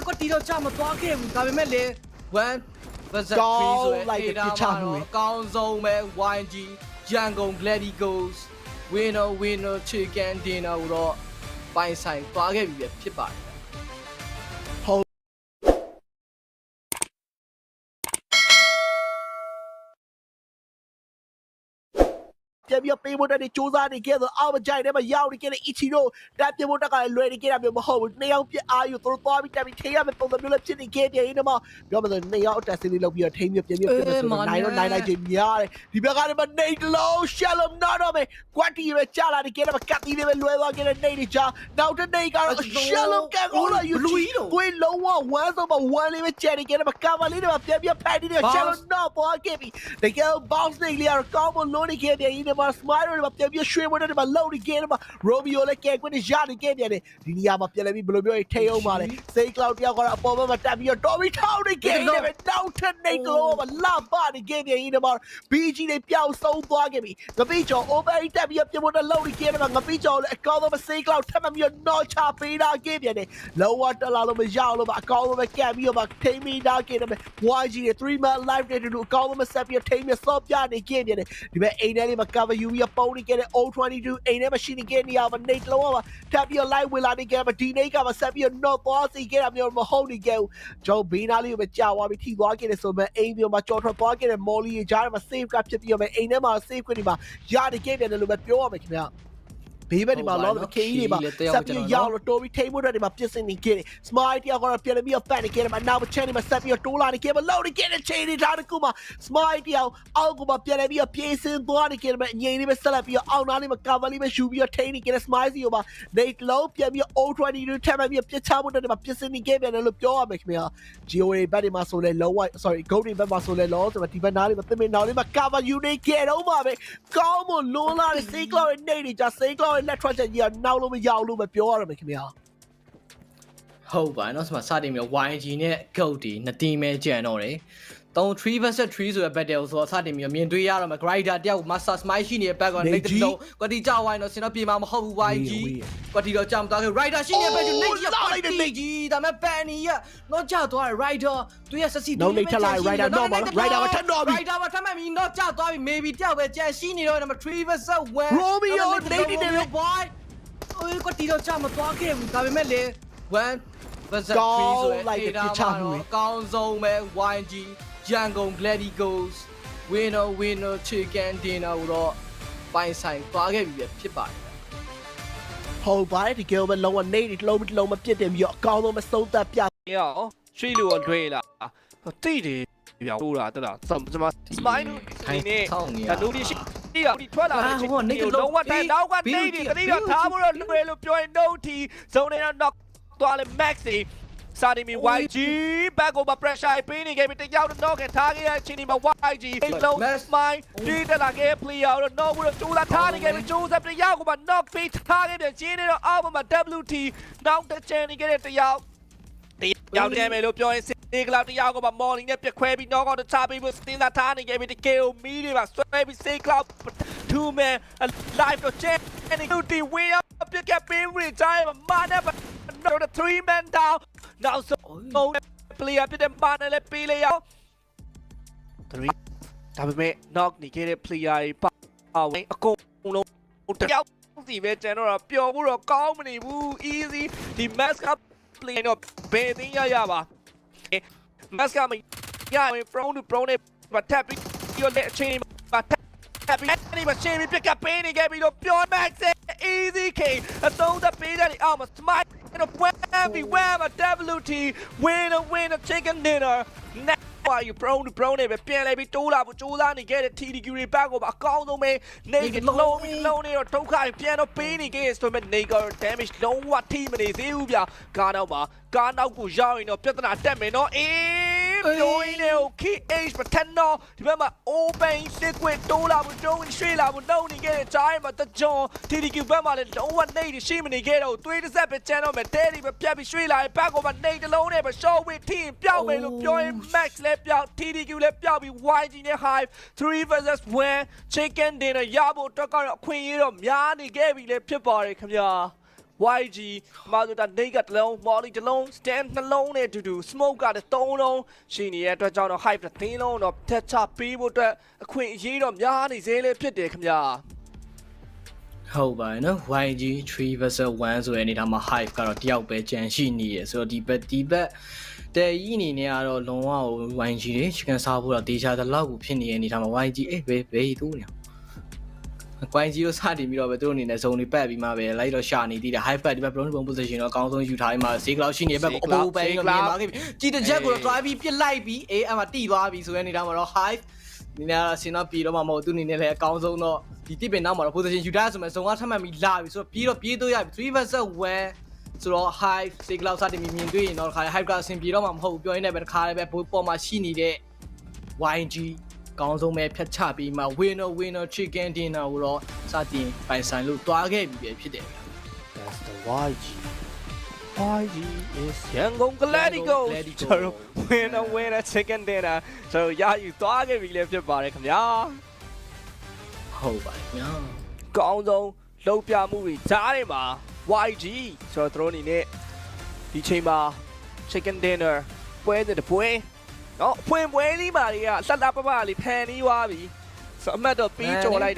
ก็ตีเราจ้ามาตัวเข้มกลายเป็นแม่เลยวันversus 3ဆိုတဲ့ data မှာတော့အကောင်းဆုံးပဲ YG ရန်ကုန် Gladiators winner chicken dinner ကိုတော့ပိုင်ဆိုင်သွားခဲ့ပြီပဲဖြစ်ပါတယ်ပြန်ပြီးပေးဖို့တဲ့စူးစမ်းနေခဲ့တော့အောက်မကြိုက်တဲ့မှာရောက်နေခဲ့တဲ့အီချီရိုတက်ပြဖို့တက်ကလည်းလွယ်နေခဲ့တာမျိုးမဟုတ်ဘူးနှစ်ယောက်ပြအားယူသူတို့သွားပြီးတက်ပြီးထိရမယ်ပုံစံမျိုးလည်းဖြစ်နေခဲ့တယ်ဒီမှာပြောမှဆိုနှစ်ယောက်တက်စင်းလေးလောက်ပြီးတော့ထိမျိုးပြန်ပြီးပြမယ်ဆိုတော့နိုင်တော့နိုင်ချင်းများတယ်ဒီဘက်ကလည်းမနေလို့ရှယ်လုံးနာတော့မယ်ကွက်တီပဲကြာလာနေခဲ့တယ်မှာကတ်တီလေးပဲလွယ်သွားခဲ့တဲ့နေနေချာနောက်တဲ့နေကတော့ရှယ်လုံးကန်ကိုလာယူကိုယ်လုံးဝဝမ်းဆုံးမှာဝမ်းလေးပဲကျန်နေခဲ့တယ်မှာကာဗလီတွေမှာပြန်ပြီးဖက်တီတွေရှယ်လုံးတော့ပေါ်ခဲ့ပြီတကယ် bounce နေလေးကတော့ကောင်းမလို့နေခဲ့တယ်ဒီမှာ smile တွေမှာပြန်ပြီးရွှေမွေးတွေမှာလှုပ်နေခဲ့တယ်မှာ Romeo လည်းကဲကွင်းနဲ့ရနေခဲ့တယ်ဒီနေရာမှာပြန်လဲပြီးဘယ်လိုပြောရင်ထိအောင်ပါလဲ Say Cloud တယောက်ကတော့အပေါ်ဘက်မှာတက်ပြီးတော့ Tommy ထောင်းနေခဲ့တယ်ပဲနောက်ထပ်နေတော့မှာလာပါနေခဲ့တယ်ဒီမှာ BG တွေပျောက်ဆုံးသွားခဲ့ပြီငပိကျော် over တက်ပြီးတော့ပြင်ဖို့လှုပ်နေခဲ့တယ်မှာငပိကျော်လည်းအကောင်းဆုံး Say Cloud ထပ်မှပြီးတော့ knock ချပေးတာခဲ့ပြန်တယ်လောဝတက်လာလို့မရလို့အကောင်းဆုံးပဲကဲပြီးတော့ထိမိတာခဲ့တယ် YG တွေ3 man live တွေတို့အကောင်းဆုံးဆက်ပြီးထိမိဆော့ပြနေခဲ့ပြန်တယ်ဒီမဲ့အိမ်ထဲလေးမှာ cover ယူပြီးပုံနေခဲ့တဲ့ O22 အိမ်ထဲမှာရှိနေခဲ့နေရမှာနေတလုံးမှာထပ်ပြီး live ဝင်လာနေခဲ့မှာဒီနေ့ကမှဆက်ပြီး not သွားစီခဲ့တာမျိုးမဟုတ်နေခဲ့ဘူးကျွန်တော်ဘေးနားလေးကိုပဲကြာသွားပြီးထိသွားခဲ့တယ်ဆိုမှအိမ်မျိုးမှာကြော်ထွက်သွားခဲ့တဲ့ Molly ရဲ့ကြားထဲမှာ save ကဖြစ်ပြီးတော့အိမ်ထဲမှာ save ခွင့်ဒီမှာရနေခဲ့ပြန်တယ်လို့ပဲပြောရမယ်ခင်ဗျာဘေးဘက်ဒီမှာလောကကြီးတွေပါဆက်ပြီးရောက်လို့တိုးပြီးထိမှုတွေဒီမှာပြစ်စင်နေခဲ့တယ် Smile တယောက်ကတော့ပြန်ပြီးဖက်နေခဲ့တယ်မှာနောက်ချန်ဒီမှာဆက်ပြီးတိုးလာနေခဲ့မှာလောက်နေခဲ့တဲ့ချိန်တွေဒါတကူမှာ Smile တယောက်အောက်ကမှာပြန်ပြီးပြေးစင်သွားနေခဲ့တယ်မှာအငိမ့်လေးပဲဆက်လက်ပြီးအောက်နားလေးမှာ cover လေးပဲယူပြီးထိနေခဲ့တဲ့ Smile စီကိုပါနေလုံးပြန်ပြီး O22 ထပ်မှပြီးပြစ်ချမှုတွေဒီမှာပြစ်စင်နေခဲ့ပြန်တယ်လို့ပြောရမယ်ခင်ဗျာ Geo တွေဘက်ဒီမှာဆိုလဲလုံးဝ sorry Gold တွေဘက်မှာဆိုလဲလောဆိုတော့ဒီဘက်နားလေးမှာသင်မင်းနောက်လေးမှာ cover ယူနေခဲ့တော့မှာပဲကောင်းမလွန်လာတဲ့ Say Cloud ရဲ့နေနေကြ Say Cloud ရဲ့လက်ထွက်ချက်ကြီးနောက်လို့မရလို့ပဲပြောရမယ်ခင်ဗျာဟုတ်ပါနော်ဆိုမှစတင်ပြီး YG နဲ့ GOAT ဒီ2 team ပဲကျန်တော့တယ်3 versus 3ဆိုတဲ့ battle ဆိုတော့စတင်ပြီးမြင်တွေ့ရတော့မှာ Grider တယောက် Master Smile ရှိနေတဲ့ back ကနေတစ်လုံးကွတီကြောက်ဝိုင်းတော့စင်တော့ပြေမှာမဟုတ်ဘူး YG ကွတီတော့ကြောက်သွားခဲ့ Rider ရှိနေတဲ့ back ကိုနေရပါနေကြီးဒါမဲ့ Penny ကတော့ကြောက်သွားတယ် Rider သူရဲ့ ဆက်စီတော့နေထက်လာ Rider တော့ပါ Rider မှာထပ်တော့ပြီ Rider မှာထပ်မှပြီးတော့ကြောက်သွားပြီ maybe တယောက်ပဲကြံရှိနေတော့3 versus 1 Romeo နေနေ boy ก็ตีเราจ้ามาตัวเข้มกลายเป็นแม่เลยวันversus 3ဆိုတဲ့ data မှာတော့အကောင်းဆုံးပဲ YG ရန်ကုန် Gladiators winner chicken dinner ကိုတော့ပိုင်ဆိုင်သွားခဲ့ပြီပဲဖြစ်ပါတယ်ဟုတ်ပါတယ်ဒီ girl ပဲလုံးဝနေလုံးမပြစ်တယ်ပြီးတော့အကောင်းဆုံးမဆုံးသက်ပြရောရွှေလူကိုလွှဲလာတိတယ်ပြောင်းလာတလားကျွန်မ smile နေလူဒီရှိရဒီထွက်လာတယ်လုံးဝတိုင်နောက်ကနေဒီတတိယထားဖို့တော့လွယ်လို့ပြောရင် no t ဇုံနေတော့ knock သွားလေ max စာဒီမီ YG back over pressure ပေးနေခဲ့ပြီးတယောက်တော့ knock ထားခဲ့တဲ့အချိန်ဒီမှာ YG low smile ဒီတက်လာခဲ့ player တော့ knock ဘူးတော့ကျူလာထားနေခဲ့ပြီးကျူဆက်တယောက်ကမှ knock ပေးထားခဲ့ပြန်ကျင်းနေတော့အောက်မှာ WT နောက်တစ်ချန်နေခဲ့တဲ့တယောက်ရောက်တယ်မယ်လို့ပြောရင်ဒီကလောက်တယောက်ကမှ morning နဲ့ပြခွဲပြီး knock out ချပေးဖို့စတင်လာထားနေခဲ့ပြီးဒီ KO မီတွေပါဆွဲပြီး say cloud 2 man live တော့ chain and duty way up ပြကပေးပြီးတိုင်းမှာနဲ့တော့ 3 man down now so player ပြတဲ့မာနဲ့လည်းပေးလေရော3ဒါပေမဲ့ knock နေခဲ့တဲ့ player တွေပါဝင်အကုန်လုံးတယောက်စီပဲကျန်တော့ပျော်ဖို့တော့ကောင်းမနေဘူး easy ဒီ max up play တော့ဘယ်သိရပါ max ကမရဝင် front to prone နဲ့တက်ပြီးတော့လက်အချင်းမှာတက်ပြီးအဲ့ဒီမှာရှင်းပြီးပြကပေးနေခဲ့ပြီးတော့ပြော max easy k အသုံးသက်ပေးတဲ့အောက်မှာ smile တော့ပွဲပြီးဝဲမှာ WT win a chicken dinner why you prone to prone နဲ့ပြန်လဲပြီးတိုးလာဖို့ကြိုးစားနေခဲ့တဲ့ TDQ တွေဘက်ကိုအကောင်းဆုံးပဲနေလုံးနေတော့ဒုက္ခပြန်တော့ပေးနေခဲ့ဆိုပေမဲ့ Nager damage လုံးဝထိမနေသေးဘူးဗျာကားနောက်ကိုရောက်ရင်တော့ပြဿနာတက်မယ်နော်ပြောရင်းနဲ့ KH ပထန်တော့ဒီဘက်မှာ open liquid တိုးလာဖို့တုံးရွှေ့လာဖို့နှုတ်နေခဲ့တဲ့ကြားမှာတကြောင် TDQ ဘက်မှာလည်းလုံးဝနေရှိမနေခဲ့တော့သွေးတစ်ဆက်ပဲကျန်တော့မယ် Daddy ပဲပြတ်ပြီးရွှေ့လာရင်ဘက်ကိုမှနေတလုံးနဲ့ပဲ short win ထိရင်ပြောင်းမယ်လို့ပြောရင် Max လည်းပြောင်း TDQ လည်းပြောင်းပြီး YG နဲ့ Hive 3 versus 1 chicken dinner ရဖို့အတွက်ကတော့အခွင့်အရေးတော့များနေခဲ့ပြီလည်းဖြစ်ပါတယ်ခင်ဗျာ YG မာဇိုတာနေကတလုံး Molly တလုံး stand နှလုံးနဲ့အတူတူ smoke ကလည်း3လုံးရှိနေတဲ့အတွက်ကြောင့်တော့ hype တစ်လုံးတော့ထက်ချပေးဖို့အတွက်အခွင့်အရေးတော့များနေသေးလေဖြစ်တယ်ခင်ဗျာ ဟုတ်ပါရဲ့နော် YG 3 vs 1ဆိုတဲ့အနေထားမှာ hype ကတော့တယောက်ပဲကြံရှိနေရဆိုတော့ဒီဘက်တဲ့ဤအနေနဲ့ကတော့လုံးဝ YG တွေ chicken စားဖို့တော့တေချာတဲ့လောက်ကိုဖြစ်နေတဲ့အနေထားမှာ YG ဘယ်သူနေYG ကိုစတင်ပြီးတော့ပဲသူတို့အနေနဲ့ဇုံတွေပတ်ပြီးမှပဲလိုက်တော့ရှာနေသေးတယ် hype ဒီဘက် bronze position တော့အကောင်းဆုံးယူထားပြီးမှဈေးကလောက်ရှိနေတဲ့ဘက်ကိုအပိုးပဲတော့မြင်ပါခဲ့ပြီကြည်တစ်ချက်ကိုတော့ drive ပြီးပြစ်လိုက်ပြီးအမှတိသွားပြီဆိုတဲ့အနေထားမှာတော့ hype ဒီနေ့ကတော့ဆင်တော့ပြေတော့မှမဟုတ်သူအနေနဲ့လည်းအကောင်းဆုံးတော့ဒီတစ်ပင်နောက်မှာတော့ position ယူထားဆိုမှဇုံကထပ်မှတ်ပြီးလာပြီဆိုတော့ပြေးတော့ရပြီ3 vs 1ဆိုတော့ hype ဈေးကလောက်စတင်ပြီးမြင်တွေ့ရင်တော့ခါ hype ကအဆင်ပြေတော့မှမဟုတ်ဘူးပြောရင်းနဲ့ပဲတစ်ခါလည်းပဲပေါ်မှာရှိနေတဲ့ YG ကောင်းဆုံးပဲဖြတ်ချပြီးမှ winner chicken dinner ကိုတော့စတင်ပိုင်ဆိုင်လို့တွားခဲ့ပြီပဲဖြစ်တယ် That's the YG is ရန်ကုန် Gladigo ကျွန်တော် winner chicken dinner ကျွန်တော်ရယူသွားခဲ့ပြီလည်းဖြစ်ပါတယ်ခင်ဗျာ ဟုတ်ပါတယ်ညာ ကောင်းဆုံးလှုပ်ပြမှုတွေကြားထဲမှာ YG ဆိုတော့သူတို့အနေနဲ့ဒီချိန်မှာ chicken dinner ပွဲတဲ့ပွဲနော်ဖွင့်ပွဲလေးပါတွေကလှလှပပလေးဖန်ပြီးသွားပြီဆိုအမှတ်တော့ပြီးကြော်လိုက်တာ